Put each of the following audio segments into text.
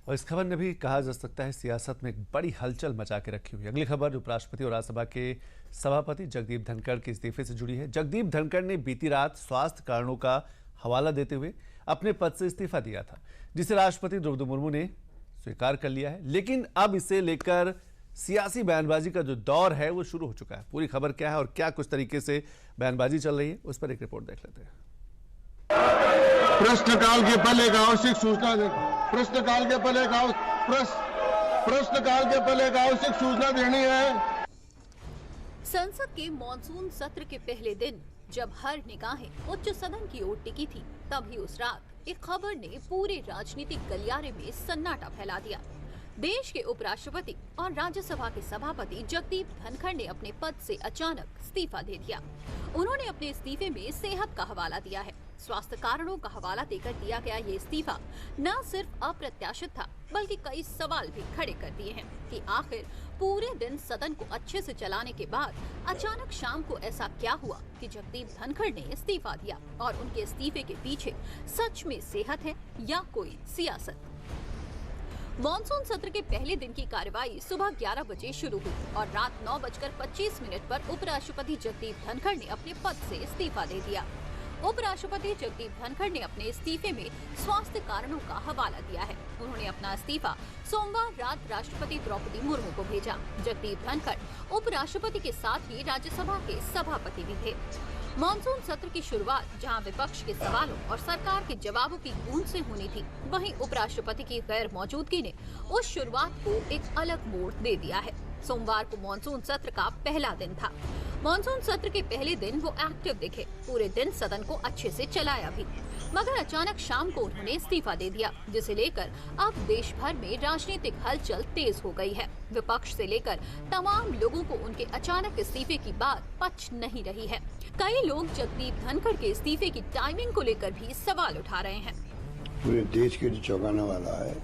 और इस खबर ने भी कहा जा सकता है सियासत में एक बड़ी हलचल मचा के रखी हुई। अगली खबर उपराष्ट्रपति और राज्यसभा के सभापति जगदीप धनखड़ के इस्तीफे से जुड़ी है। जगदीप धनखड़ ने बीती रात स्वास्थ्य कारणों का हवाला देते हुए अपने पद से इस्तीफा दिया था, जिसे राष्ट्रपति द्रौपदी मुर्मू ने स्वीकार कर लिया है। लेकिन अब इसे लेकर सियासी बयानबाजी का जो दौर है वो शुरू हो चुका है। पूरी खबर क्या है और क्या कुछ तरीके से बयानबाजी चल रही है, उस पर एक रिपोर्ट देख लेते हैं। प्रश्नकाल के पहले एक आवश्यक सूचना देनी है। संसद के मॉनसून सत्र के पहले दिन जब हर निगाहें उच्च सदन की ओर टिकी थी, तभी उस रात एक खबर ने पूरे राजनीतिक गलियारे में सन्नाटा फैला दिया। देश के उपराष्ट्रपति और राज्यसभा के सभापति जगदीप धनखड़ ने अपने पद से अचानक इस्तीफा दे दिया। उन्होंने अपने इस्तीफे में सेहत का हवाला दिया है। स्वास्थ्य कारणों का हवाला देकर दिया गया ये इस्तीफा न सिर्फ अप्रत्याशित था, बल्कि कई सवाल भी खड़े कर दिए हैं कि आखिर पूरे दिन सदन को अच्छे से चलाने के बाद अचानक शाम को ऐसा क्या हुआ कि जगदीप धनखड़ ने इस्तीफा दिया, और उनके इस्तीफे के पीछे सच में सेहत है या कोई सियासत। मॉनसून सत्र के पहले दिन की कार्यवाही सुबह 11 बजे शुरू हुई और रात 9:25 पर उपराष्ट्रपति जगदीप धनखड़ ने अपने पद से इस्तीफा दे दिया। उपराष्ट्रपति जगदीप धनखड़ ने अपने इस्तीफे में स्वास्थ्य कारणों का हवाला दिया है। उन्होंने अपना इस्तीफा सोमवार रात राष्ट्रपति द्रौपदी मुर्मू को भेजा। जगदीप धनखड़ उपराष्ट्रपति के साथ ही राज्यसभा के सभापति भी थे। मॉनसून सत्र की शुरुआत जहां विपक्ष के सवालों और सरकार के जवाबों की गूंज से होनी थी, वहीं उपराष्ट्रपति की गैर मौजूदगी ने उस शुरुआत को एक अलग मोड़ दे दिया है। सोमवार को मॉनसून सत्र का पहला दिन था। मॉनसून सत्र के पहले दिन वो एक्टिव दिखे, पूरे दिन सदन को अच्छे से चलाया भी, मगर अचानक शाम को उन्होंने इस्तीफा दे दिया, जिसे लेकर अब देश भर में राजनीतिक हलचल तेज हो गई है। विपक्ष से लेकर तमाम लोगों को उनके अचानक इस्तीफे की बात पच नहीं रही है। कई लोग जगदीप धनखड़ के इस्तीफे की टाइमिंग को लेकर भी सवाल उठा रहे हैं। पूरे देश के लिए चौंकाने वाला है,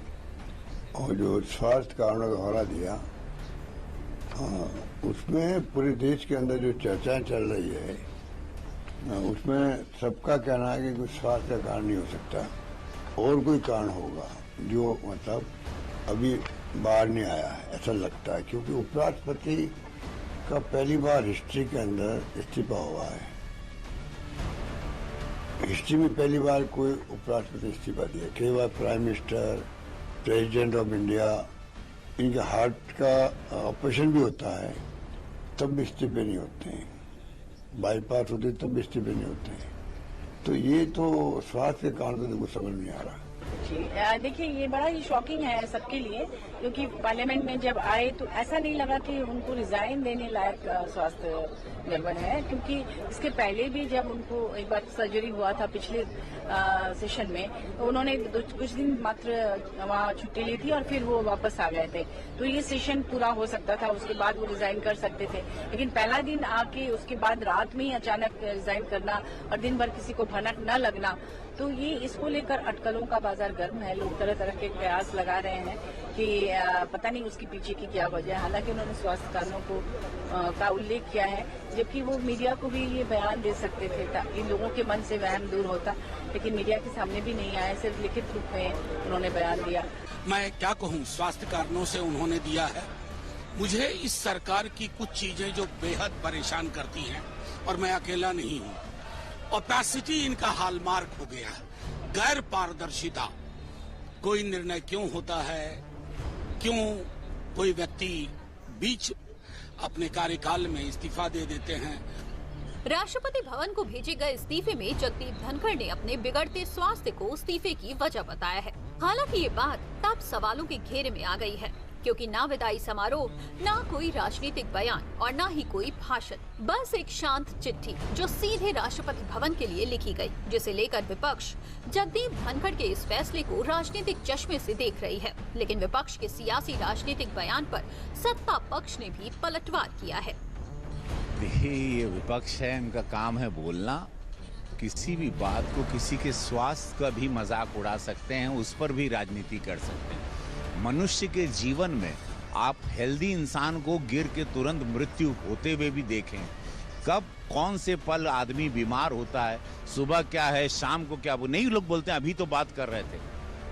और जो स्वास्थ्य कारणों का हवाला दिया, उसमें पूरे देश के अंदर जो चर्चाएं चल रही है, उसमें सबका कहना है कि कुछ स्वास्थ्य का कारण नहीं हो सकता, और कोई कारण होगा जो मतलब अभी बाहर नहीं आया है, ऐसा लगता है। क्योंकि उपराष्ट्रपति का पहली बार हिस्ट्री के अंदर इस्तीफा हुआ है। हिस्ट्री में पहली बार कोई उपराष्ट्रपति इस्तीफा दिया। कई बार prime minister, president of India, इनके हार्ट का ऑपरेशन भी होता है, तब भी इस्तीफे नहीं होते हैं। बाईपास होते तब भी इस्तीफे नहीं होते हैं। तो ये तो स्वास्थ्य के कारण तो कुछ समझ नहीं आ रहा। देखिए, ये बड़ा ही शॉकिंग है सबके लिए, क्योंकि पार्लियामेंट में जब आए तो ऐसा नहीं लगा कि उनको रिजाइन देने लायक स्वास्थ्य गड़बड़ है। क्योंकि इसके पहले भी जब उनको एक बार सर्जरी हुआ था पिछले सेशन में, तो उन्होंने कुछ दिन मात्र वहाँ छुट्टी ली थी और फिर वो वापस आ गए थे। तो ये सेशन पूरा हो सकता था, उसके बाद वो रिजाइन कर सकते थे। लेकिन पहला दिन आके उसके बाद रात में ही अचानक रिजाइन करना और दिन भर किसी को भनक न लगना, तो ये इसको लेकर अटकलों का बाजार गर्म है। लोग तरह तरह के प्रयास लगा रहे हैं कि पता नहीं उसके पीछे की क्या वजह है। हालांकि उन्होंने स्वास्थ्य कारणों को का उल्लेख किया है, जबकि वो मीडिया को भी ये बयान दे सकते थे ताकि लोगों के मन से वहम दूर होता, लेकिन मीडिया के सामने भी नहीं आए, सिर्फ लिखित रूप में उन्होंने बयान दिया। मैं क्या कहूँ, स्वास्थ्य कारणों से उन्होंने दिया है। मुझे इस सरकार की कुछ चीजें जो बेहद परेशान करती हैं, और मैं अकेला नहीं हूँ। ओपेसिटी इनका हॉलमार्क हो गया है, गैर पारदर्शिता। कोई निर्णय क्यों होता है, क्यों कोई व्यक्ति बीच अपने कार्यकाल में इस्तीफा दे देते हैं। राष्ट्रपति भवन को भेजे गए इस्तीफे में जगदीप धनखड़ ने अपने बिगड़ते स्वास्थ्य को इस्तीफे की वजह बताया है। हालांकि ये बात तब सवालों के घेरे में आ गई है, क्योंकि ना विदाई समारोह, ना कोई राजनीतिक बयान और ना ही कोई भाषण, बस एक शांत चिट्ठी जो सीधे राष्ट्रपति भवन के लिए लिखी गई, जिसे लेकर विपक्ष जगदीप धनखड़ के इस फैसले को राजनीतिक चश्मे से देख रही है। लेकिन विपक्ष के सियासी राजनीतिक बयान पर सत्ता पक्ष ने भी पलटवार किया है। देखिए, ये विपक्ष है, इनका काम है बोलना। किसी भी बात को, किसी के स्वास्थ्य का भी मजाक उड़ा सकते हैं, उस पर भी राजनीति कर सकते हैं। मनुष्य के जीवन में आप हेल्दी इंसान को गिर के तुरंत मृत्यु होते हुए भी देखें। कब कौन से पल आदमी बीमार होता है, सुबह क्या है, शाम को क्या, वो नहीं लोग बोलते हैं। अभी तो बात कर रहे थे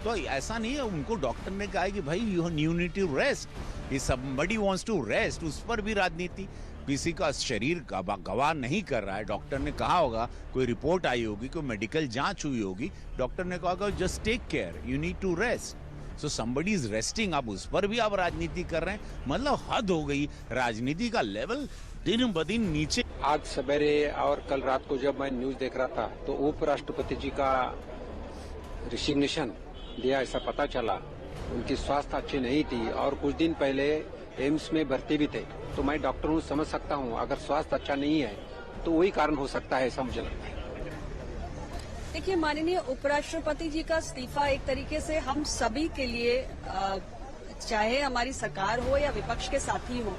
तो ऐसा नहीं है, उनको डॉक्टर ने कहा है कि भाई you need to rest, if somebody wants to rest, उस पर भी राजनीति। किसी का शरीर गवाह नहीं कर रहा है, डॉक्टर ने कहा होगा, कोई रिपोर्ट आई होगी, कोई मेडिकल जांच हुई होगी, डॉक्टर ने कहा होगा just take care, you need to rest, so somebody is resting, आप उस पर भी आप राजनीति कर रहे हैं। मतलब हद हो गई, राजनीति का लेवल दिन ब दिन नीचे। आज सवेरे और कल रात को जब मैं न्यूज देख रहा था तो उपराष्ट्रपति जी का रिसिग्नेशन दिया ऐसा पता चला। उनकी स्वास्थ्य अच्छी नहीं थी और कुछ दिन पहले एम्स में भर्ती भी थे। तो मैं डॉक्टर हूँ, समझ सकता हूँ अगर स्वास्थ्य अच्छा नहीं है तो वही कारण हो सकता है, ऐसा मुझे लगता है। देखिए, माननीय उपराष्ट्रपति जी का इस्तीफा एक तरीके से हम सभी के लिए, चाहे हमारी सरकार हो या विपक्ष के साथी हो,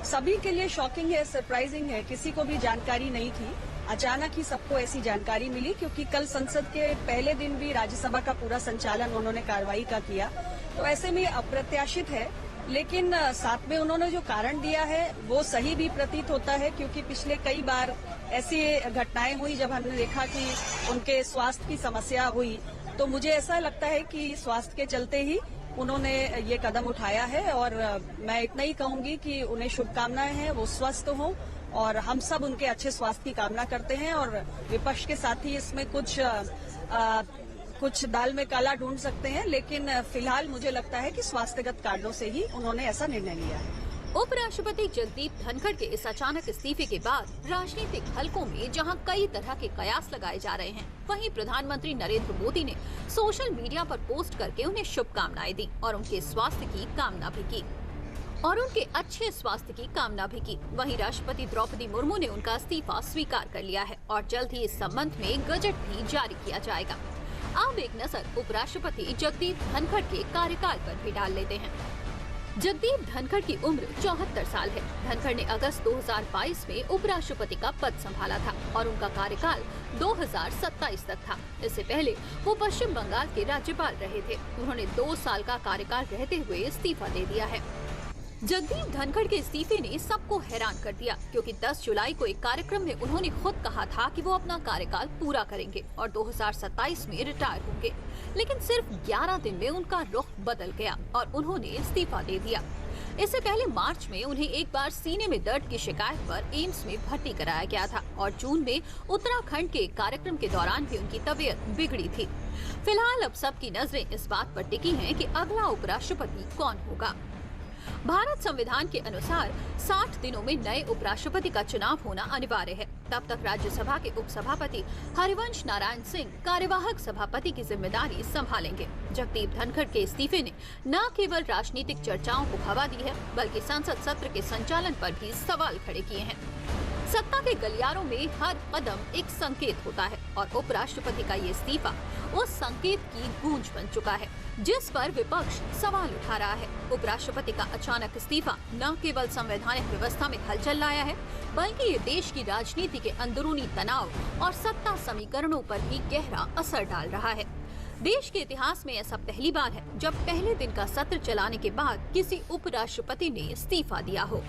सभी के लिए शॉकिंग है, सरप्राइजिंग है। किसी को भी जानकारी नहीं थी, अचानक ही सबको ऐसी जानकारी मिली, क्योंकि कल संसद के पहले दिन भी राज्यसभा का पूरा संचालन उन्होंने कार्रवाई का किया, तो ऐसे में अप्रत्याशित है। लेकिन साथ में उन्होंने जो कारण दिया है वो सही भी प्रतीत होता है, क्योंकि पिछले कई बार ऐसी घटनाएं हुई जब हमने देखा कि उनके स्वास्थ्य की समस्या हुई। तो मुझे ऐसा लगता है कि स्वास्थ्य के चलते ही उन्होंने ये कदम उठाया है, और मैं इतना ही कहूंगी कि उन्हें शुभकामनाएं हैं, वो स्वस्थ हों, और हम सब उनके अच्छे स्वास्थ्य की कामना करते हैं। और विपक्ष के साथ ही इसमें कुछ दाल में काला ढूंढ सकते हैं, लेकिन फिलहाल मुझे लगता है कि स्वास्थ्यगत कारणों से ही उन्होंने ऐसा निर्णय लिया है। उपराष्ट्रपति जगदीप धनखड़ के इस अचानक इस्तीफे के बाद राजनीतिक हलकों में जहां कई तरह के कयास लगाए जा रहे हैं, वहीं प्रधानमंत्री नरेंद्र मोदी ने सोशल मीडिया पर पोस्ट करके उन्हें शुभकामनाएं दी और उनके स्वास्थ्य की कामना भी की और उनके अच्छे स्वास्थ्य की कामना भी की। वहीं राष्ट्रपति द्रौपदी मुर्मू ने उनका इस्तीफा स्वीकार कर लिया है और जल्द ही इस संबंध में गजट भी जारी किया जाएगा। अब एक नजर उपराष्ट्रपति जगदीप धनखड़ के कार्यकाल पर भी डाल लेते हैं। जगदीप धनखड़ की उम्र 74 साल है। धनखड़ ने अगस्त 2022 में उपराष्ट्रपति का पद संभाला था और उनका कार्यकाल 2027 तक था। इससे पहले वो पश्चिम बंगाल के राज्यपाल रहे थे। उन्होंने 2 साल का कार्यकाल रहते हुए इस्तीफा दे दिया है। जगदीप धनखड़ के इस्तीफे ने सबको हैरान कर दिया, क्योंकि 10 जुलाई को एक कार्यक्रम में उन्होंने खुद कहा था कि वो अपना कार्यकाल पूरा करेंगे और 2027 में रिटायर होंगे। लेकिन सिर्फ 11 दिन में उनका रुख बदल गया और उन्होंने इस्तीफा दे दिया। इससे पहले मार्च में उन्हें एक बार सीने में दर्द की शिकायत पर एम्स में भर्ती कराया गया था और जून में उत्तराखंड के एक कार्यक्रम के दौरान भी उनकी तबीयत बिगड़ी थी। फिलहाल अब सबकी नजरें इस बात पर टिकी हैं कि अगला उपराष्ट्रपति कौन होगा। भारत संविधान के अनुसार 60 दिनों में नए उपराष्ट्रपति का चुनाव होना अनिवार्य है। तब तक राज्यसभा के उपसभापति हरिवंश नारायण सिंह कार्यवाहक सभापति की जिम्मेदारी संभालेंगे। जगदीप धनखड़ के इस्तीफे ने न केवल राजनीतिक चर्चाओं को हवा दी है, बल्कि संसद सत्र के संचालन पर भी सवाल खड़े किए हैं। सत्ता के गलियारों में हर कदम एक संकेत होता है और उपराष्ट्रपति का ये इस्तीफा उस संकेत की गूंज बन चुका है, जिस पर विपक्ष सवाल उठा रहा है। उपराष्ट्रपति का अचानक इस्तीफा न केवल संवैधानिक व्यवस्था में हलचल लाया है, बल्कि ये देश की राजनीति के अंदरूनी तनाव और सत्ता समीकरणों पर भी गहरा असर डाल रहा है। देश के इतिहास में ऐसा पहली बार है जब पहले दिन का सत्र चलाने के बाद किसी उपराष्ट्रपति ने इस्तीफा दिया हो।